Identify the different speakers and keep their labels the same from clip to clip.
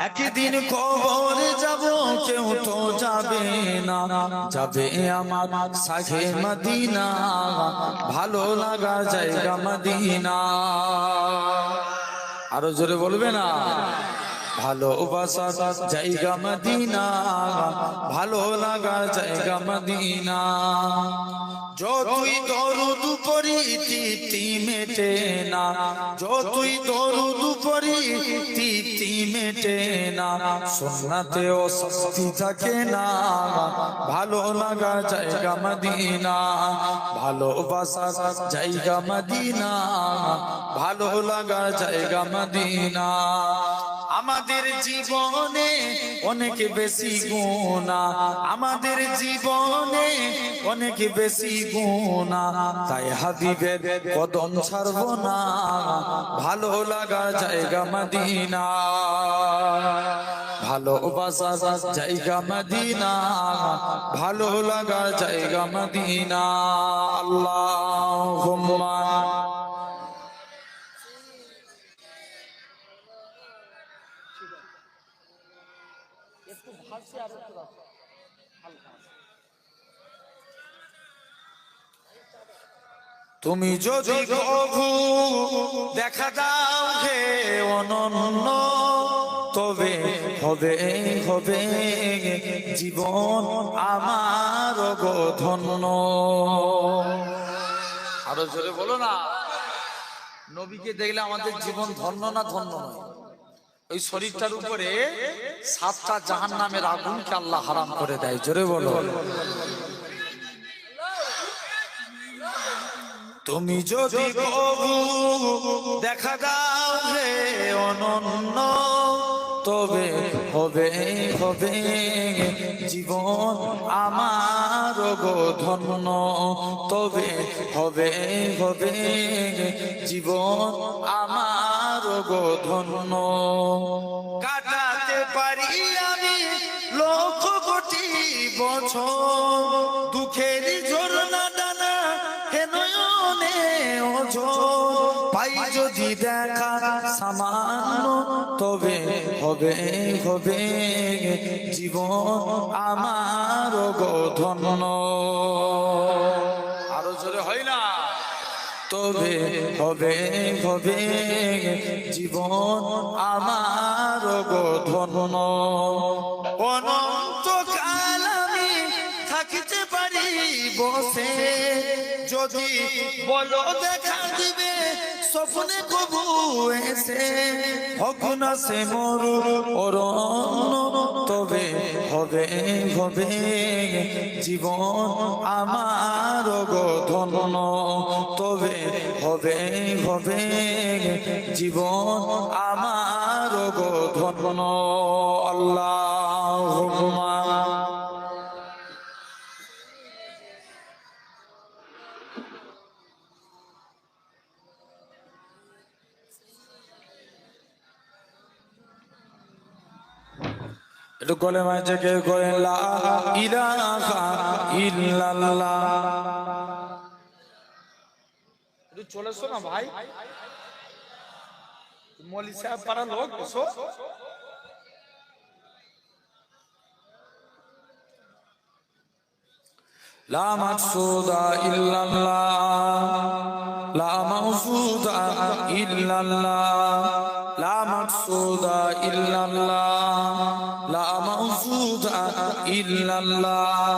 Speaker 1: একদিন কবরে যাব, কেউ তো যাবে না, যাবে আমার সাথে মদিনা, ভালো লাগার জায়গা মদিনা। আরো জোরে বলবে না? ভালোবাসার জায়গা মদিনা, ভালো লাগার জায়গা মদিনা। যতই দরুদ পড়ি তৃপ্তি মেটে না, যতই দরুদ পড়ি তৃপ্তি মেটে না, সুন্নাতেও শাস্তি থাকে না, ভালো লাগার জায়গা মদিনা, ভালোবাসার জায়গা মদিনা, ভালো লাগার জায়গা মদিনা। আমাদের জীবনে অনেক বেশি গুনাহ, আমাদের জীবনে অনেক বেশি গুনাহ, তাই হাবিবের কদম ছাড়ব না, ভালো লাগার জায়গা মদিনা, ভালোবাসার জায়গা মদিনা, ভালো লাগার জায়গা মদিনা। আল্লাহুম্মা তুমি যদি কভু দেখা দাও হে অনন্য, তবে হবে হবে জীবন আমার গো ধন্য। আরো জোরে বলো না? নবীকে দেখলে আমাদের জীবন ধন্য না ধন্য নয়? ওই শরীরটার উপরে 7টা জাহান্নামের আগুনকে আল্লাহ হারাম করে দেয়। জোরে বলো। তুমি যদি কবু দেখা দাও হে অনন্য, তবে হবে হবে জীবন আমার গো ধন্য, তবে হবে হবে জীবন আমার গো ধন্য। কাটাতে পারি আমি লক্ষ কোটি বছর, দুঃখের ঝরনা ডানা হে নয়নে ওঝর, পাই যদি দেখা সামান্য, তবে হবে হবে জীবন আমার গো ধন্য। আরো জোরে হয় না? তবে হবে হবে জীবন আমার গো ধন্য। অনন্তকাল আমি থাকিতে পারি বসে, যদি বলো দেখা দিবে স্বপ্নে কবু এসে, হোক না সে মরু অরণ্য, তবে হবে হবে জীবন আমার গো ধন্য, তবে হবে হবে জীবন আমার গো ধন্য। আল্লাহুম্মা একটু গলে মাঝে কে করেন লা ইলাহা ইল্লাল্লাহ। একটু চলে এসো না ভাই, মৌলী সাহেব পাড়া লোক এসো। লা মাকসুদা ইল্লাল্লাহ, লা মাওজুদা ইল্লাল্লাহ, লা মাকসুদা ইল্লাল্লাহ, লা মাওজুদা ইল্লাল্লাহ,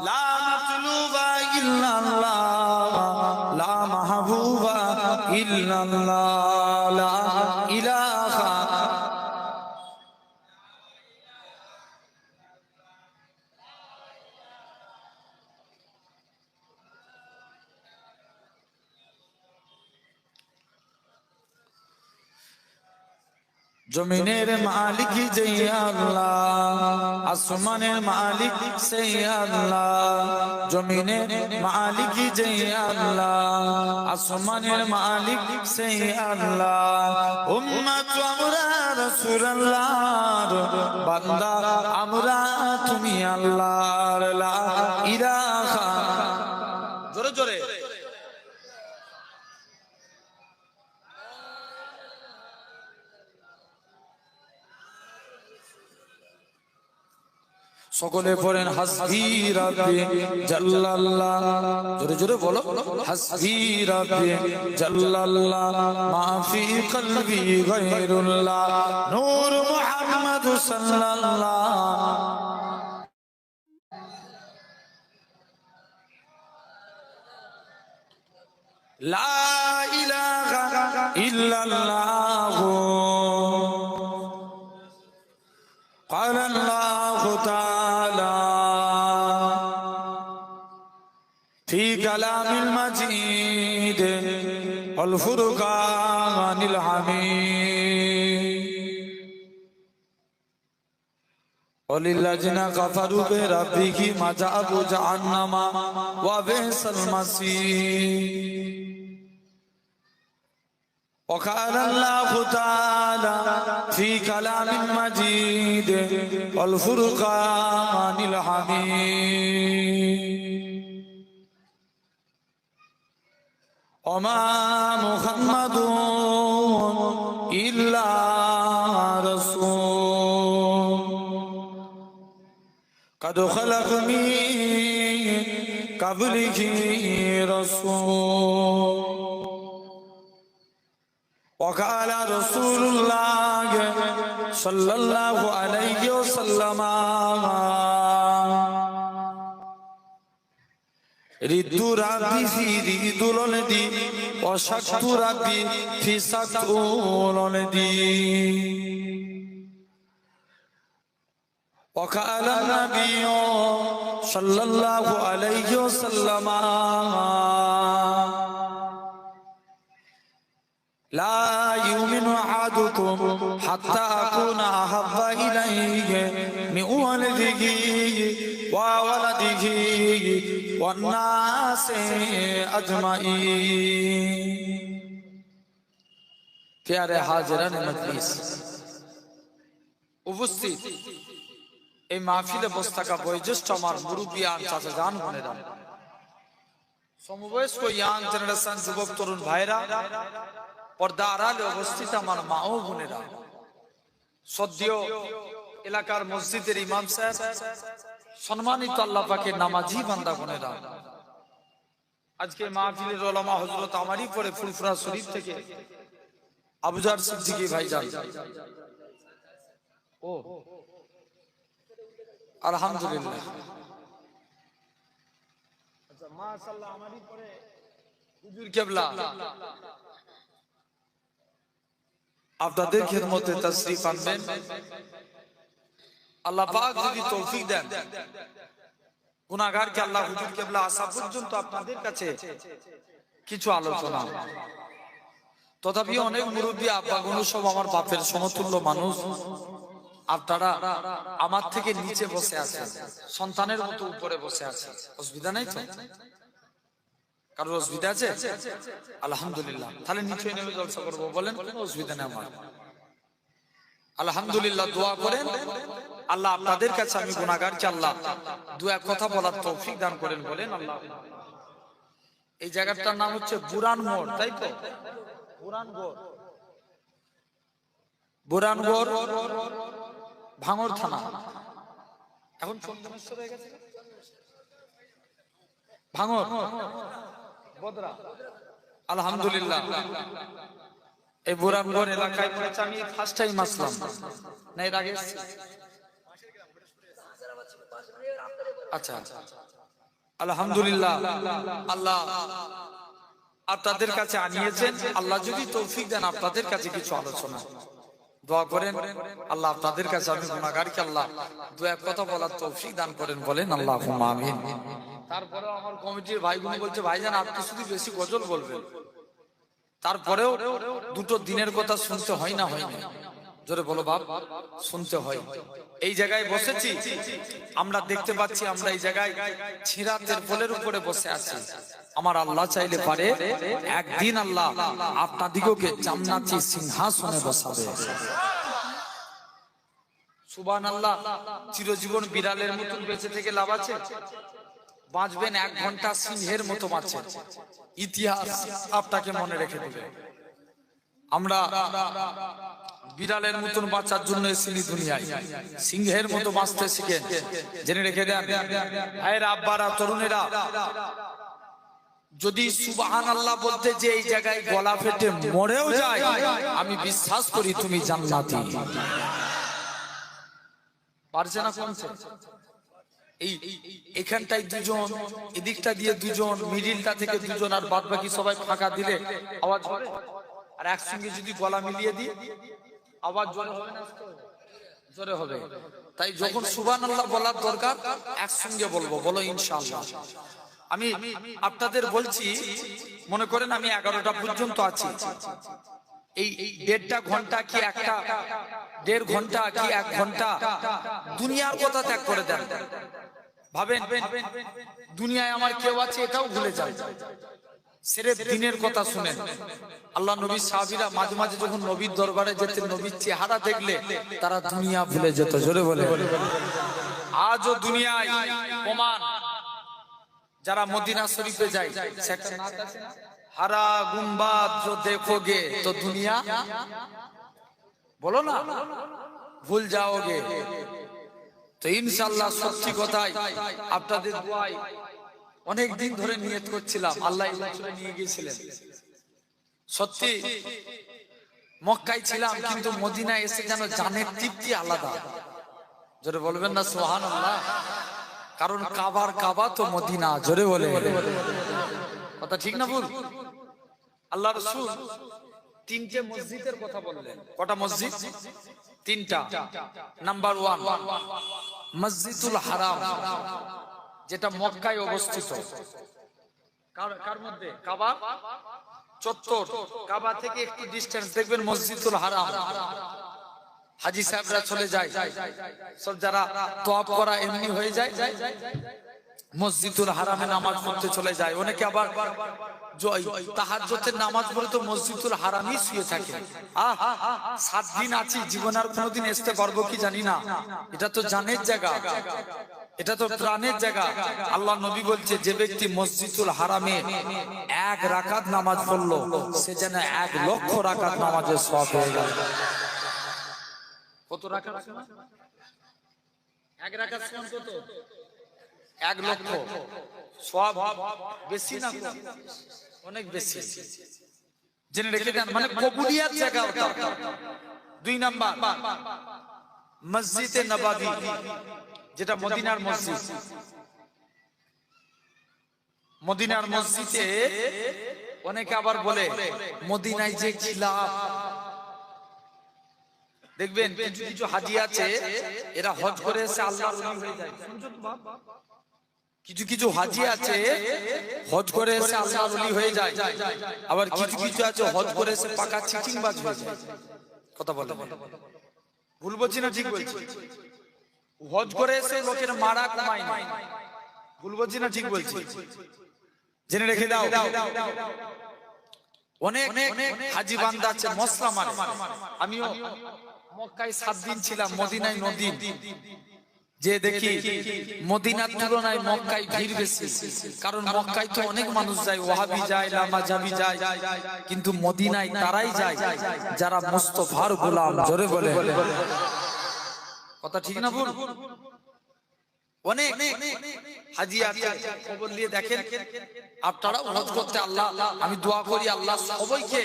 Speaker 1: লা মাতলুবা ইল্লাল্লাহ, লা মাহবুবা ইল্লাল্লাহ, লা ইলাহা। জমিনের মালিক যে আল্লাহ, আসমানের মালিক সে আল্লাহ, জমিনের মালিক যে আল্লাহ, আসমানের মালিক সে আল্লাহ। উম্মত আমরা রাসূলুল্লাহর বান্দা, আমরা তুমি আল্লাহর, লা ইলাহা। জোরে জোরে সকলে পড়েন হাসবি রাব্বি জাল্লাল্লাহ, জোরে জোরে বলো হাসবি রাব্বি জাল্লাল্লাহ, মা ফি কলবি গায়রুল্লাহ, নূর মুহাম্মদ সাল্লাল্লাহ। লা ইলাহা ইল্লাল্লাহ, قال الله تعالى في كلام المجيد والفرقان الحميد، وللذين كفروا بربهم عذاب جهنم وبئس المصير. وقال الله تعالى في كلام المجيد والفرقان الحميد، وما محمد إلا رسول قد خلق من قبله رسول. وقال رسول الله صلى الله عليه وسلم رد ربي في رد الولدي وشكت ربي في سكت الولدي. وقال النبي صلى الله عليه وسلم لا يؤمن أحدكم حتى أكون أحب إليه من ولده وولده والناس أجمعين. प्यारे हाजिरान मजलिस, উপস্থিত এই মাহফিলে বসে থাকা বয়োজ্যেষ্ঠ আমার মুরব্বিয়ান চাচা জান বোনেরা, সমবয়স্ক ইয়াং জেনারেশন যুবক তরুণ ভাইরা, পর্দা আড়ালে অবস্থিত আমার মা ও বোনেরা, সদ্য এলাকার মসজিদের ইমাম সাহেব, সম্মানিত আল্লাহ পাকের নামাজি বান্দা বোনেরা, আজকে মাহফিলের ওলামা হযরত আমারই পরে ফুরফুরা শরীফ থেকে আবুজার সিদ্দিকী ভাইজান, ও আলহামদুলিল্লাহ, আচ্ছা মাশাআল্লাহ, আমারই পরে হুজুর কিবলা আপনাদের খিদমতে তাশরীফ আনবেন। আল্লাহ পাক যদি তৌফিক দেন, গুনাহগারকে আল্লাহ হুজুর কিবলা আসা পর্যন্ত আপনাদের কাছে কিছু আলোচনা। তথাপি অনেক মুরব্বী আব্বাগুলো সব আমার বাপের সমতুল্য মানুষ, আপনারা আমার থেকে নিচে বসে আছেন, সন্তানের মতো উপরে বসে আছেন, অসুবিধা নাই তো? কারোর অসুবিধা আছে? আলহামদুলিল্লাহ, তাহলে নিচে নেমে জলসা করবো, বলেন, কোনো অসুবিধা নেই আমার। আলহামদুলিল্লাহ, দোয়া করেন আল্লাহ আপনাদের কাছে, আমি গুনাহগারকে আল্লাহ দু এক কথা বলার তৌফিক দান করেন, বলেন আল্লাহ। এই জায়গাটার নাম হচ্ছে বুরান মোড়, তাই তো? বুরানগড় ভাঙর থানা, এখন চন্দনেশ্বর হয়ে গেছে, ভাঙর বদরা। আলহামদুলিল্লাহ, এই বুরানগড় এলাকায় আমি ফার্স্ট টাইম আসলাম, না এর আগে? আচ্ছা, আলহামদুলিল্লাহ, আল্লাহ আপনাদের কাছে আনিয়েছেন। আল্লাহ যদি তৌফিক দেন, আপনাদের কাছে কিছু আলোচনা, দোয়া করেন আল্লাহ আপনাদের কাছে, আমি গুনাহগারকে আল্লাহ দু এক কথা বলার তৌফিক দান করেন, বলেন আল্লাহুম্মা আমিন। তারপরেও আমার কমিটির ভাইগুলো বলছে, ভাইজান আপনি শুধু বেশি গজল বলবেন, তারপরেও দুটো দিনের কথা শুনতে হয় না? হয় না? জোরে বলো বাপ, শুনতে হয়। এই জায়গায় বসেছি, আমরা দেখতে পাচ্ছি, আমরা এই জায়গায় ছিঁড়া তেরপলের উপরে বসে আছি। আমার আল্লাহ চাইলে পারে একদিন আল্লাহ আপনাদিগকে জান্নাতি সিংহাসনে বসাবে। সুবহানাল্লাহ। চিরজীবন বিড়ালের মতো বেঁচে থেকে লাভ আছে? বাঁচবেন 1 ঘন্টা সিংহের মতো বাঁচেন, ইতিহাস আপনাকে মনে রেখে দেবে। আমরা বিড়ালের মতন বাঁচার জন্য এসেছিলি দুনিয়ায়, সিংহের মতো বাঁচতে শিখেন, জেনে রেখে দেন। ভাইয়েরা, আব্বারা, তরুণেরা, যদি সুবহানাল্লাহ বলতে যে এই জায়গায় গলা ফেটে মরেও যায়, আমি বিশ্বাস করি তুমি জান্নাতি। পারছে না কোনছে? এই এখানটায় দুজন, এদিকটা দিয়ে দুজন, মিডিলটা থেকে দুজন, আর বাদ বাকি সবাই ফাঁকা দিলে আওয়াজ হবে। আর একসঙ্গে যদি গলা মিলিয়ে দিই আওয়াজ জোরে হবে না? জোরে হবে। তাই যখন সুবহানাল্লাহ বলার দরকার একসঙ্গে বলবো, বলো ইনশাআল্লাহ। আমি আপনাদের বলছি, মনে করেন আমি 11টা পর্যন্ত আছি, এই 1.5 ঘন্টা কি একটা 1.5 ঘন্টা কি 1 ঘন্টা দুনিয়ার কথা ত্যাগ করে দেন। ভাবেন দুনিয়ায় আমার কেউ আছে এটাও ভুলে যায়, সিরেফ দিনের কথা শুনেন। আল্লাহ নবীর সাহাবীরা মাঝে মাঝে যখন নবীর দরবারে যেতেন, নবীর চেহারা দেখলে তারা দুনিয়া ভুলে যেত। জোরে বলে। আজও দুনিয়ায় প্রমাণ, যারা মদিনা শরীফে যায়, হারা গুম্বাদ जो देखोगे तो दुनिया, বলো না, ভুল যাওগে। তো ইনশাআল্লাহ সত্যি কথাই আপনাদের দোয়ায় অনেক দিন ধরে নিয়ত করছিলাম, আল্লাহ নিয়ে গিয়েছিলেন। সত্যি মক্কায় ছিলাম, কিন্তু মদিনায় এসে যেন জানের তৃপ্তি আলাদা। জোরে বলবেন না সুবহানাল্লাহ? কারণ কাবার কাবা তো মদিনা। জোরে বলে। কথা ঠিক না ভুল? আল্লাহ রাসূল 3টে মসজিদের কথা বললেন। কটা মসজিদ? 3টা। নাম্বার 1 মসজিদুল হারাম, যেটা মক্কায় অবস্থিত। কার মধ্যে? কাবা চত্বর। কাবা থেকে একটু ডিস্টেন্স দেখবেন মসজিদুল হারাম। হাজী সাহেবরা চলে যায়, সব যারা তওয়াফ করা এমনি হয়ে যায়, মসজিদুল হারামে নামাজ পড়তে চলে যায়। অনেকে আবার তাহাজ্জুদের নামাজ পড়ে তো মসজিদুল হারামই শুয়ে থাকে। 7 দিন আছি, জীবনে আর কোনোদিন আসতে পারবো কি জানি না। এটা তো জানের জায়গা, এটা তো প্রাণের জায়গা। আল্লাহ নবী বলছে, যে ব্যক্তি মসজিদুল হারামে 1 রাকাত নামাজ পড়লো, সে যেন 1 লক্ষ রাকাত নামাজের সওয়াব হয়ে গেল। কত রাকাত? 1 রাকাত সমান কত? 1 লক্ষ। সওয়াব বেশি না অনেক বেশি, জেনে রেখে দেন। মানে কবুলিয়াত জায়গা ওটা। 2 নাম্বার মসজিদে নববী, যেটা মদিনার মসজিদ। মদিনার মসজিদে অনেকে আবার বলে মদিনায় যে খিলাফ, দেখবেন কিছু কিছু হাজি আছে, এরা হজ করে এসে আল্লাহর ওলি হয়ে যায়। কিছু কিছু হাজি আছে হজ করে এসে আল্লাহর ওলি হয়ে যায়, আবার কিছু কিছু আছে হজ করে এসে পাকা চিটিংবাজ হয়ে যায়। কথা বলে ভুল বলছি না ঠিক বলছি? হজ করে এসে লোকের মারা কমায় না, ভুল বলছি না ঠিক বলছি? জেনে রেখে দাও, অনেক হাজি বান্দা আছে মশলা মারে। আমিও মক্কায় 7 দিন ছিলাম, মদিনায় 9 দিন। যে দেখি মদিনার তুলনায় মক্কায় ভিড় বেশি, কারণ মক্কায় তো অনেক মানুষ যায়, ওয়াহাবি যায়, লামাজাবি যায়, কিন্তু মদিনায় তারাই যায় যারা মুস্তাফার গোলাম। জোরে বলে। কথা ঠিক না ভুল? অনেক হাজি আছে, খবর নিয়ে দেখেন আপনারা হজ করতে। আল্লাহ, আমি দোয়া করি আল্লাহ সবাইকে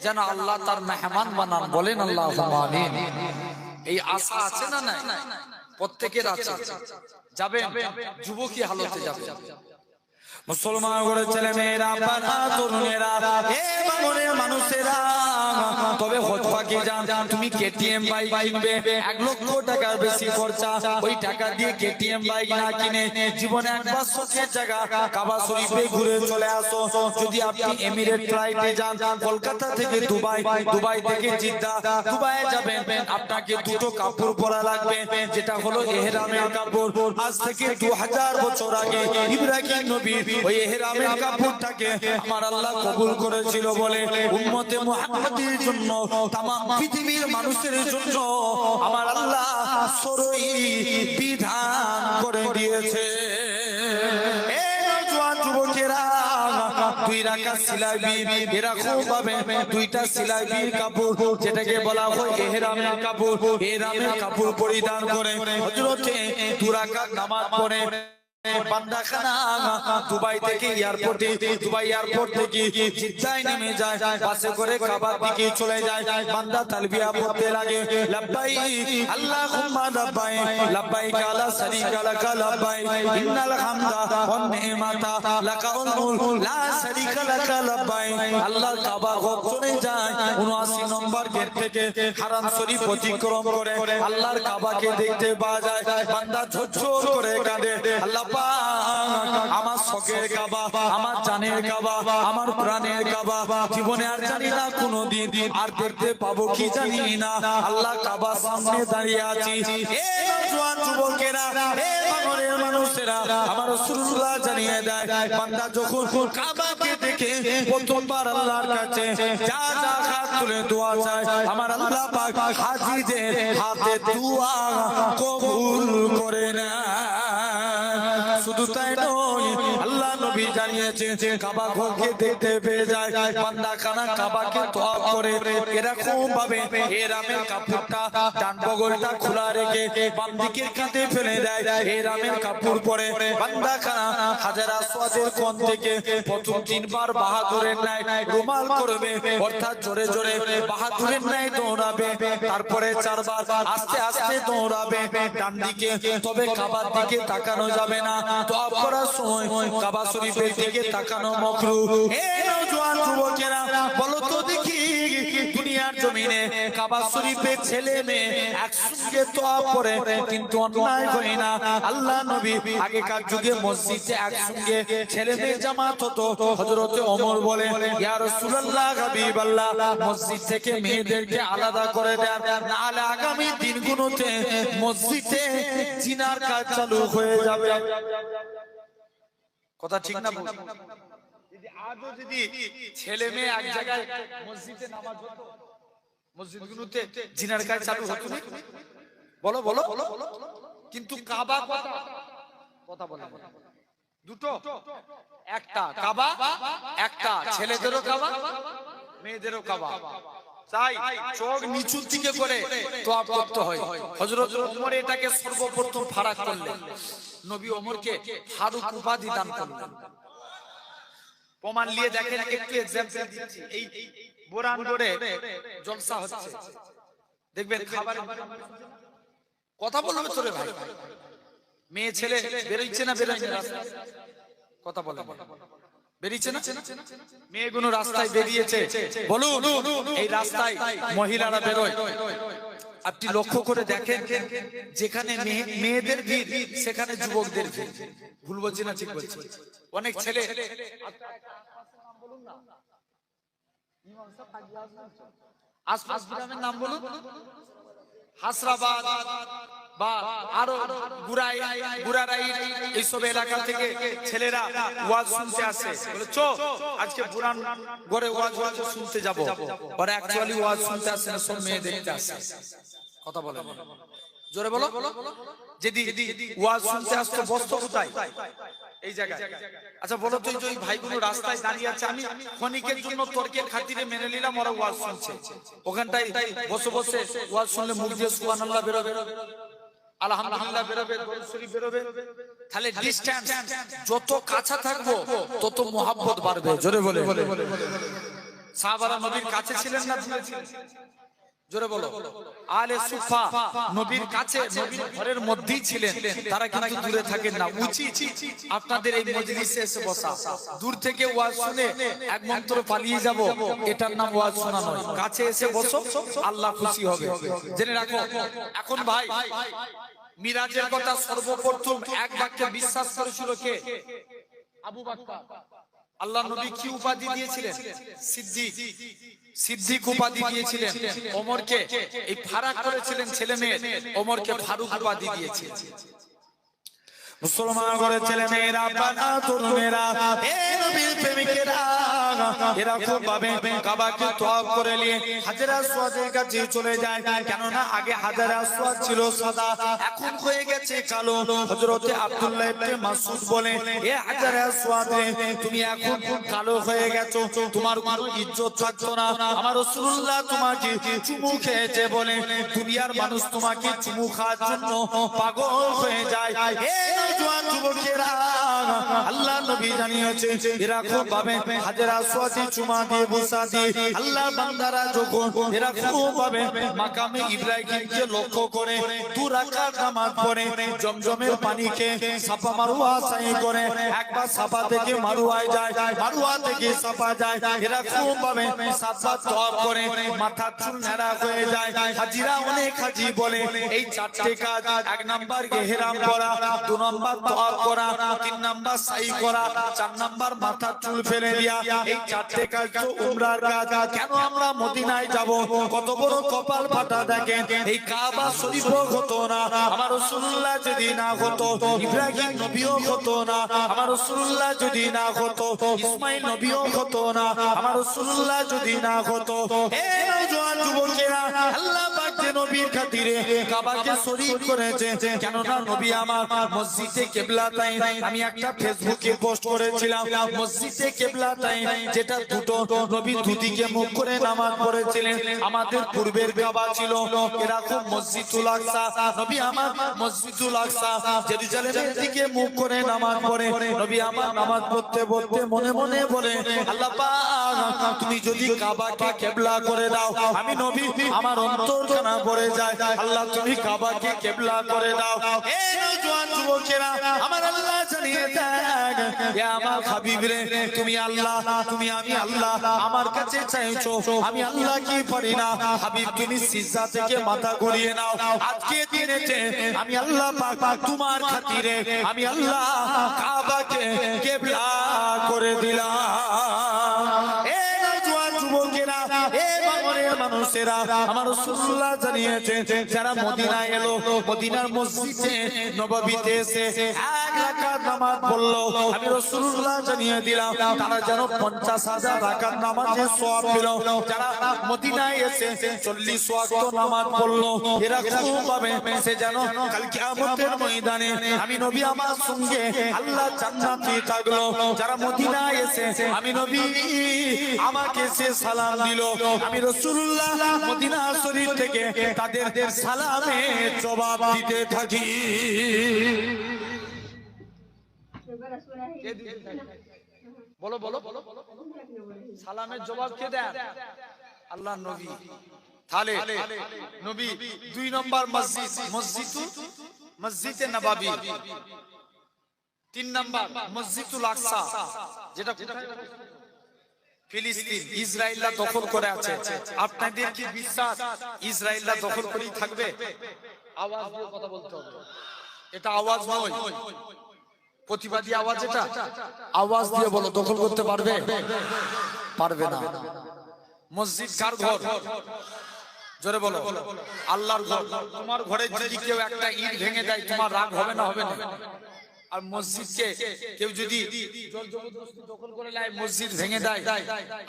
Speaker 1: যেন আল্লাহ তার মেহমান বানান। বলেন আল্লাহুম্মা আমিন। এই আশা আছে না? নাই? প্রত্যেকের আছে। যাবেন, যুবকী হালতে যাবেন। মুসলমান ঘরে ছেলে মেয়েরা, বাবা তরুণেরা, হে বামনের মানুষেরা, তবে হজ পাকে যান। তুমি কেটিএম বাইক কিনবে, 1 লক্ষ টাকার বেশি খরচা। ওই টাকা দিয়ে কেটিএম বাইক না কিনে জীবনে একবার শখের জায়গা কাবা শরীফে ঘুরে চলে আসো। যদি আপনি এমিরেট ফ্লাইটে যান, কলকাতা থেকে দুবাই, দুবাই থেকে জিদ্দা, দুবাইয়ে যাবেন, আপনাকে 2টো কাপড় পরা লাগবে, যেটা হলো ইহরামের কাপড়। আজ থেকে 2000 বছর আগে ইব্রাহিম নবী ওই ইহরামের কাপড়টাকে আমার আল্লাহ কবুল করেছিল বলে উম্মতে মুহাম্মাদের জন্য, तमाम পৃথিবীর মানুষের জন্য আমার আল্লাহ সরই বিধান করে দিয়েছে। এই নওজোয়ান যুবকেরা, 2 রাখা সিলাবি এরকম ভাবে দুইটা সিলাবি কাপড় যেটাকে বলা হয় ইহরামের কাপড়, ইহরামের কাপড় পরিধান করে হযরতে 2 রাকাত নামাজ পড়ে বান্দাখানা দুবাই থেকে এয়ারপোর্টে, দুবাই এয়ারপোর্ট থেকে জিদ্দায় নেমে যায়, বাসে করে কাবার দিকে চলে যায়। বান্দা তালবিয়া পড়তে লাগে, লাব্বাইক আল্লাহুম্মা লাব্বাইক লাব্বাইক লা শারীকা লাক লাব্বাইক ইন্নাল হামদা ওয়ান নি'মাতা লাকাল মুলক লা শারীকা লাক লাব্বাইক। আল্লাহর কাবা ঘর চলে যায়, 79 নম্বর গেট থেকে হারাম শরীফ অতিক্রম করে আল্লাহর কাবাকে দেখতে পাওয়া যায়। বান্দা ঝরঝর করে কাঁদে, আল্লাহ আমার শখের কাবা, আমার জানের কাবা, আমার প্রাণের কাবা, জীবনে আর জানি না কোনদিন আর দেখতে পাবো কি জানি না। আল্লাহ কাবার সামনে দাঁড়িয়ে আছি, জওয়ান যুবকেরা, পাগলের মানুষেরা, আমার রাসূলুল্লাহ জানিয়ে দেয় বান্দা যখন কাবাকে দেখে প্রথমবার আল্লাহর কাছে যা যা হাত তুলে দোয়া চায়, আমার আল্লাহ পাক হাজীদের হাতে দোয়া কবুল করে না। শুধু তাই নয়, আল্লাহ নবী জানিয়েছেন কাবা ঘরকে দেখতে পেয়ে যায় বান্দা খানা কাবাকে তওয়াফ করে এরকম ভাবে ইহরামের কাপড়টা ডান বগলটা খোলা রেখে বাম দিকের কাঁধে ফেলে দেয়, ইহরামের কাপড় পরে বান্দা খানা হাজার আসওয়াদের কোণ থেকে প্রথম 3 বার বাহাদুরের ন্যায় রুমাল করবে, অর্থাৎ জোরে জোরে বাহাদুরের ন্যায় দৌড়াবে, তারপরে 4 বার আস্তে আস্তে দৌড়াবে ডান দিকে, তবে কাবার দিকে তাকানো যাবে না। তওয়াফ করার সময় কাবা শরীফের দিকে তাকানো মাকরুহ। হে নওজোয়ান যুবকেরা, বলো তো দেখি দুনিয়ার জমিনে কাবা শরীফের ছেলে মেয়ে একসঙ্গে তওয়াফ করে কিন্তু অন্যায় হয় না। আল্লাহ নবী আগেকার যুগে মসজিদে একসঙ্গে ছেলে মেয়ে জামাত হতো। হযরতে ওমর বলে, ইয়া রাসূলুল্লাহ হাবিবাল্লাহ, মসজিদ থেকে মেয়েদেরকে আলাদা করে দেন, নাহলে আগামী দিনগুলোতে মসজিদে জিনার কাজ চালু হয়ে যাবে। কথা ঠিক না? যদি আজও যদি ছেলে মেয়ে এক জায়গায় মসজিদে নামাজ হতো, মসজিদগুলোতে জিনার কাজ চালু হতো না? বলো বলো। কিন্তু কাবা কথা বলে দুটো, একটা কাবা, একটা ছেলেদেরও কাবা মেয়েদেরও কাবা। তাই চোখ নিচুর দিকে করে তওয়াফ করতে হয়। হযরত ওমর এটাকে সর্বপ্রথম ফারাক করলেন, নবী ওমরকে ফারুক উপাধি দান করলেন। প্রমাণ নিয়ে দেখেন, একটু एग्जांपल দিচ্ছি। এই বোরানগড়ে জলসা হচ্ছে, দেখবেন খাবার কথা বলবে তোরে ভাই, মেয়ে ছেলে বেরোচ্ছে না বেরোচ্ছে না কথা বলে বেরিয়েছে না? মেয়েগুলো রাস্তায় বেরিয়েছে, বলুন এই রাস্তায় মহিলারা বেরোয়, আপনি লক্ষ্য করে দেখেন যেখানে মেয়েদের ভিড় সেখানে যুবকদের ভিড়। ভুল বলছি না ঠিক বলছি? অনেক ছেলে আশপাশ গ্রামের নাম বলুন, হাসরাবাদ বা আরো গুরারাই এইসব এলাকা থেকে ছেলেরা ওয়াজ শুনতে আসে, বলে চো আজকে পুরান গড়ে ওয়াজ শুনতে যাবো। ওরা অ্যাকচুয়ালি ওয়াজ শুনতে আসে না, সব মেয়ে দেখতে আসে। কথা বলে জোরে বলো। যদি ওয়াজ শুনতে আসতো বসতো কোথায়? এই জায়গায়। আচ্ছা বলো তো, এই ভাইগুলো রাস্তায় দাঁড়িয়ে আছে, আমি ক্ষণিকের জন্য তর্কের খাতিরে মেনে নিলাম ওরা ওয়াজ শুনছে, ওখানটায় বসে বসে ওয়াজ শুনলে মুখ দিয়ে সুবহানাল্লাহ বেরোবে, আলহামদুলিল্লাহ বেরোবে, দরুদ শরীফ বেরোবে। তাহলে ডিসটেন্স যত কাছে থাকবো তত মুহাব্বত বাড়বে। জোরে বলে। সাহাবারা নবীর কাছে ছিলেন না দূরে ছিলেন? জোরে বলো। আলে সুফা নবীর কাছে, নবীর ঘরের মধ্যেই ছিলেন, তারা কিন্তু দূরে থাকেন না। উচিত আপনাদের এই মজলিসে এসে বসা, দূর থেকে ওয়াজ শুনে এক মন্ত্র পালিয়ে যাব, এটার নাম ওয়াজ শোনা নয়। কাছে এসে বসো, আল্লাহ খুশি হবে। জেনে রাখো, এখন ভাই মিরাজের কথা সর্বপ্রথম এক বাক্যে বিশ্বাস করেছিল কে? আবু বকর। আল্লাহ নবী কি উপাধি দিয়েছিলেন? সিদ্দিক। সিদ্দিক উপাধি দিয়েছিলেন। ওমরকে এই ফারাক করেছিলেন ছেলে মেয়ে, ওমরকে ফারুক উপাধি দিয়েছিলেন।
Speaker 2: মুসলমান ঘরের ছেলে মেয়েরা, পানা তরুণেরা, এ নবীর প্রেমিকেরা, এরা খুব ভাবে কাবাকে তওয়াফ করে নিয়ে হাজরে আসওয়াদের কাছে চলে যায়। কেননা আগে হাজরে আসওয়াদ ছিল সাদা, এখন হয়ে গেছে কালো। হযরতে আব্দুল্লাহ ইবনে মাসউদ বলে, এ হাজরে আসওয়াদ রে, তুমি এখন কালো হয়ে গেছো, তোমার কোনো ইজ্জত থাকতো না। আমার রাসূলুল্লাহ তোমাকে চুমু খেয়েছে বলে দুনিয়ার মানুষ তোমাকে চুমু খাওয়ার জন্য পাগল হয়ে যায়। এ নওজোয়ান যুবকেরা, আল্লাহ নবী জানিয়েছে এরা খুব ভাবে হাজরে আসওয়াদে চুমা দিয়ে বুসা দিয়ে আল্লাহ বান্দারা যখন এরা খুব ভাবে মাকামে ইব্রাহিমকে লক্ষ্য করে 2 রাকাত নামাজ পড়ে, জমজমের পানিকে সাফা মারওয়া সাই করে, একবার সাফা থেকে মারওয়ায় যায়, মারওয়া থেকে সাফা যায়। এরা খুব ভাবে সাফা তওয়াফ করে, মাথা চুল নেড়া হয়ে যায়। হাজিরা অনেক হাজি বলে এই 4টে কাজ, 1 নাম্বার ইহরাম করা, 2 নাম্বার তওয়াফ করা, 3 নাম্বার সাই করা, 4 নাম্বার মাথা চুল ফেলে দেয়া। এই 4টে কাজ তো উমরার কাজ। কেন আমরা মদিনায় যাব? কত বড় কপাল ফাটা দেখেন, এই কাবা শরীফ হতো না আমার রাসূলুল্লাহ যদি না হতো, ইব্রাহিম নবীও হতো না আমার রাসূলুল্লাহ যদি না হতো, ইসমাইল নবীও হতো না আমার রাসূলুল্লাহ যদি না হতো। এ নওজোয়ান যুবকেরা, আল্লাহ পাক যে নবীর খাতিরে কাবাকে শরীফ করেছে, কেননা নবী আমার মসজিদে কিবলাতাইন, আমি একটা ফেসবুকে পোস্ট করেছিলাম, মসজিদে কিবলাতাইন যেটা দুটো নবী দুদিকে মুখ করে নামাজ পড়েছিলেন। আমাদের পূর্বের কাবা ছিল এরকম মসজিদুল আকসা, নবী আমার মসজিদুল আকসা জেরুজালেমের দিকে মুখ করে নামাজ পড়ে। নবী আমার নামাজ পড়তে পড়তে মনে মনে বলে, আল্লাহ পাক তুমি যদি কাবাকে কিবলা করে দাও, আমি নবী আমার অন্তরখানা পড়ে যায়, আল্লাহ তুমি কাবাকে কিবলা করে দাও। এই নওজোয়ান যুবকেরা, আমার আল্লাহ জানিয়ে দেন, এ আমার হাবিব রে, তুমি আল্লাহ, তুমি আমি আল্লাহ, আমার কাছে চাইছো, আমি আল্লাহ কি পারি না। হাবিব তুমি সিজদা থেকে মাথা ঘুরিয়ে নাও, আজকে দিনেতে আমি আল্লাহ পাক তোমার খাতিরে আমি আল্লাহ কাবাকে কিবলা করে দিলাম। এ নওজোয়ান যুবকেরা, এ বাংলার মানুষেরা, আমার রাসূলুল্লাহ জানিয়েছেন যারা মদিনায় এলো, মদিনার মসজিদে নববীতে এসে 1 রাকাত নামাজ পড়লো, আমি রাসূলুল্লাহ জানিয়ে দিলাম তারা যেন 50,000 রাকাত নামাজের সওয়াব পেল। যারা মদিনায় এসে 40 ওয়াক্ত নামাজ পড়লো, এরা খুব পাবে, সে যেন কাল কিয়ামতের ময়দানে আমি নবী আমার সঙ্গে আল্লাহ জান্নাতে থাকলো। যারা মদিনায় এসে আমি নবী আমাকে সে সালাম দিল, আমি রাসূলুল্লাহ মদিনা শরীফ থেকে তাদের সালামে জবাব দিতে থাকি।
Speaker 1: বলো বলো বলো, সালামের জবাব কে দেন? আল্লাহ নবী। তাহলে নবী 2 নম্বর মসজিদ, মসজিদে নববী। 3 নম্বর মসজিদুল আকসা, যেটা ফিলিস্তিন, ইসরায়েলরা দখল করে আছে। আপনাদের কি বিশ্বাস ইসরায়েলরা দখল করেই থাকবে? আওয়াজ দিয়ে কথা বলতে হবে, এটা আওয়াজ নয়, প্রতিবাদী আওয়াজ। এটা আওয়াজ দিয়ে বলো, দখল করতে পারবে? পারবে না। মসজিদ কার ঘর? জোরে বলো। আল্লাহর ঘর। তোমার ঘরে যদি কেউ একটা ইট ভেঙে দেয়, তোমার রাগ হবে না? হবে না? আর মসজিদকে কেউ যদি জোর জবরদস্তি দখল করে নেয়, মসজিদ ভেঙে দেয়,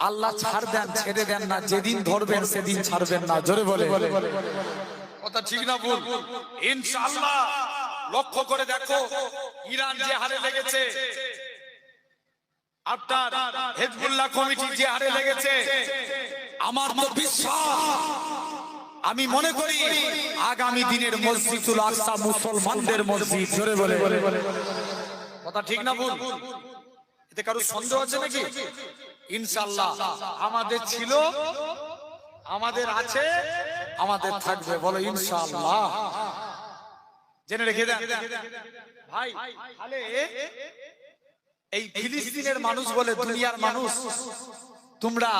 Speaker 1: আল্লাহ ছাড় দেন, ছেড়ে দেন না, যেদিন ধরবেন সেদিন ছাড়বেন না। জোরে বলে। কথা ঠিক না ভুল? ইনশাআল্লাহ। লক্ষ্য করে দেখো, ইরান যে হারে লেগেছে, আপনার হিজবুল্লাহ কমিটি যে হারে লেগেছে, আমার তো বিশ্বাস, আমি মনে করি আগামী দিনের মসজিদুল আকসা মুসলমানদের মসজিদ। জোরে বলে। কথা ঠিক না ভুল? এতে কারো সন্দেহ আছে নাকি? ইনশাআল্লাহ আমাদের ছিল, আমাদের আছে, আমাদের থাকবে। বলো ইনশাআল্লাহ। জেনে রেখে দেন ভাই। তাহলে এই ফিলিস্তিনের মানুষ বলে দুনিয়ার মানুষ, তোমরা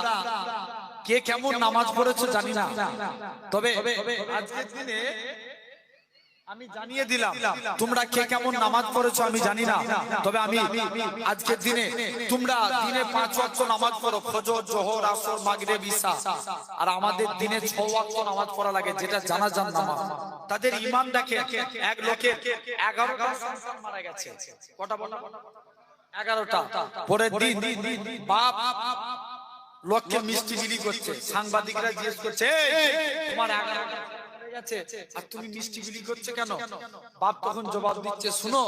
Speaker 1: কে কেমন নামাজ পড়েছো জানি না, তবে আজকের দিনে আমি জানিয়ে দিলাম তোমরা কে কেমন নামাজ পড়েছো আমি জানি না, তবে আমি আজকের দিনে তোমরা দিনে 5 ওয়াক্ত নামাজ পড়ো, ফজর, জোহর, আসর, মাগরিব, ইশা, আর আমাদের দিনে 6 ওয়াক্ত নামাজ পড়া লাগে, যেটা জানাজার নামাজ। তাদের ঈমান দেখে, এক লোকের 11টা সন্তান মারা গেছে। কটা বলো? 11টা। পরের দিন বাপ লোককে মিষ্টি বিলি করছে, সাংবাদিকরা জিজ্ঞেস করছে, এই তোমার 11টা আর তুমি মিষ্টি বিলি করছে কেন? বাপ তখন জবাব দিচ্ছে, শুনো,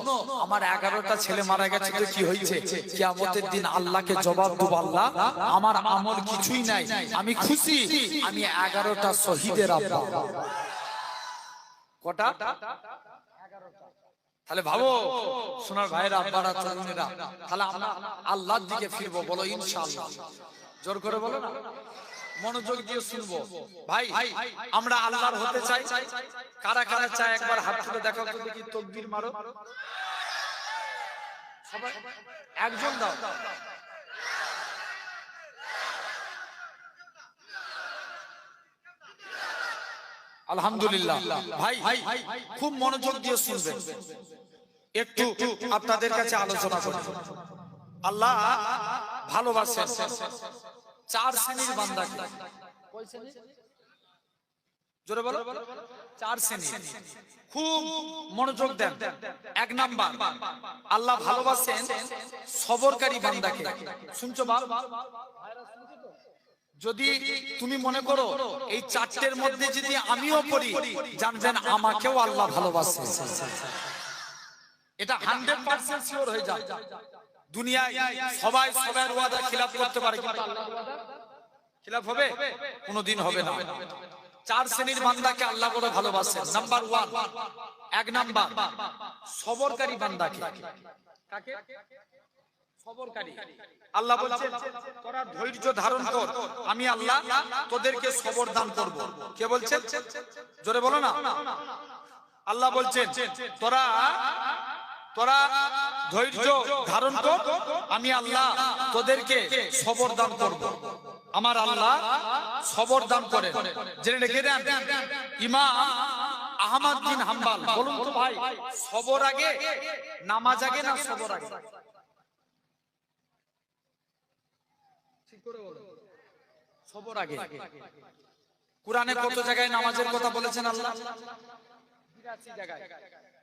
Speaker 1: আমার 11টা ছেলে মারা গেছে তো কি হয়েছে, কিয়ামতের দিন আল্লাহকে জবাব দেব, আল্লাহ আমার আমল কিছুই নাই, আমি খুশি, আমি 11টা শহীদের আব্বা। কটা? 11টা। তাহলে ভাবো সোনার ভাইরা, আব্বারা, তরুণেরা, তাহলে আমরা আল্লাহর দিকে ফিরবো, বলো ইনশাআল্লাহ। জোর করে বলো না, মনোযোগ দিয়ে শুনবো। ভাই আমরা আল্লাহর হতে চাই, কারা কারা চায় একবার হাত তুলে দেখাও তো দেখি, তাকবীর মারো সবাই, একজন দাও। আলহামদুলিল্লাহ। ভাই খুব মনোযোগ দিয়ে শুনবেন, একটু আপনাদের কাছে আলোচনা করব। আল্লাহ ভালোবাসেন 4 শ্রেণীর বান্দাকে। কয় শ্রেণী? জোরে বলো। 4 শ্রেণী, খুব মনোযোগ দেন। 1 নাম্বার, আল্লাহ ভালোবাসেন সবরকারী বান্দাকে। শুনছো বাপ? যদি তুমি মনে করো এই 4টের মধ্যে যদি আমিও পড়ি, জানবেন আমাকেও আল্লাহ ভালোবাসে। এটা 100% শিওর হয়ে যায়। দুনিয়ায় সবাই সবার ওয়াদা খিলাফ করতে পারে, কিন্তু আল্লাহর ওয়াদা খিলাফ হবে? কোনোদিন হবে না। 4 শ্রেণীর বান্দাকে আল্লাহ বড় ভালোবাসেন। নাম্বার 1, 1 নাম্বার সবরকারী বান্দাকে। কাকে? সবরকারী। আল্লাহ বলেন তোরা ধৈর্য ধারণ কর, আমি আল্লাহ তোদেরকে সবর দান করব। কে বলছেন? জোরে বলো না। আল্লাহ বলছেন তোরা ধৈর্য ধারণ কর, আমি আল্লাহ তোদেরকে সবর দান করব। আমার আল্লাহ সবর দান করেন। জেনে রেখে দেন, ইমাম আহমদ বিন হাম্বল। বলুন তো ভাই, সবর আগে, নামাজ আগে না সবর আগে? ঠিক করে বলো। সবর আগে। কুরআনে কত জায়গায় নামাজের কথা বলেছেন আল্লাহ? 82 জায়গায়।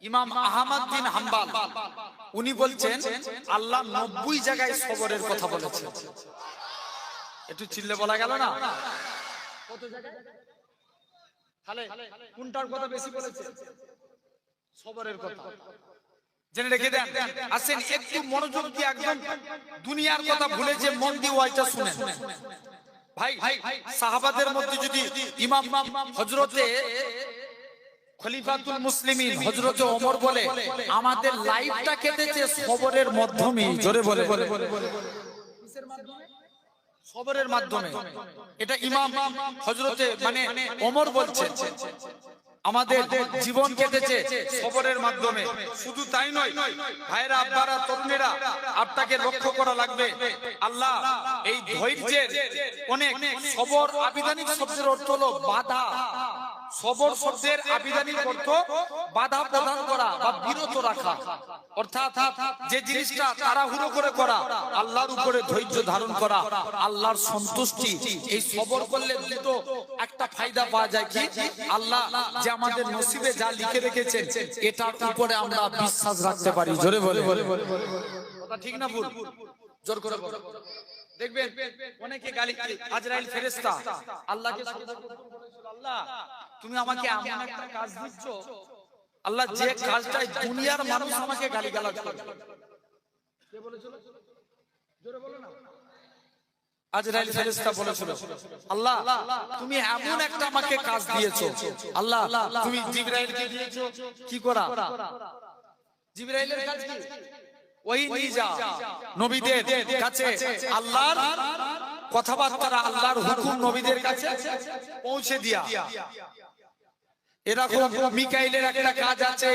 Speaker 1: ইমাম আহমদ বিন হাম্বল উনি বলছেন আল্লাহ 90 জায়গায় সবরের কথা বলেছেন। একটু চিল্লে বলা গেল না? কত জায়গায়? তাহলে কোনটার কথা বেশি বলেছে? সবরের কথা। জেনে রেখে দেন। আসেন একটু মনোযোগ দিয়ে, একদম দুনিয়ার কথা ভুলে যে মন দিয়ে ওইটা শুনেন। ভাই সাহাবাদের মধ্যে যদি ইমাম হযরতে খলিফাতুল মুসলিমিন হযরতে ওমর বলে, আমাদের লাইফটা কেটেছে সবরের মাধ্যমে। জোরে বলে। কিসের মাধ্যমে? সবরের মাধ্যমে। এটা ইমাম হযরতে মানে ওমর বলছেন, আমাদের জীবন কেটেছে সবরের মাধ্যমে। শুধু তাই নয় ভাইরা, আব্বারা, তরুণেরা, আপনাকে লক্ষ্য করা লাগবে, আল্লাহ এই ধৈর্যের অনেক সবর আবিধানিক শব্দের অর্থ হলো বাধা। সবর শব্দের আবিধানিক অর্থ বাধা প্রদান করা বা বিরত রাখা, অর্থাৎ যে জিনিসটা তাড়াহুড়ো করে করা, আল্লাহর উপরে ধৈর্য ধারণ করা, আল্লাহর সন্তুষ্টি। এই সবর করলে দুটো একটা ফায়দা পাওয়া যায়, কি? আল্লাহ যে আমাদের নসিবে যা লিখে রেখেছেন এটার উপরে আমরা বিশ্বাস রাখতে পারি। জোরে বলে। কথা ঠিক না ভুল? জোর করে বলো। দেখবেন অনেকে গালি, আজরাইল ফেরেশতা আল্লাহকে আল্লাহ তুমি আমাকে এমন একটা কাজ দিচ্ছ, আল্লাহ যে কাজটাই দুনিয়ার মানুষ আমাকে গালিগালাজ করে। কে বলেছিল? জোরে বলো না। আজরাইল ফেরেশতা বলেছিল, আল্লাহ তুমি এমন একটা আমাকে কাজ দিয়েছো, আল্লাহ তুমি জিবরাইলকে দিয়েছো কি করা? জিবরাইলের কাজ কি? ওই নিজা নবীদের কাছে আল্লাহর কথাবার্তা, আল্লাহর হুকুম নবীদের কাছে পৌঁছে দিয়া। এরকম মিকাইলের একটা কাজ আছে,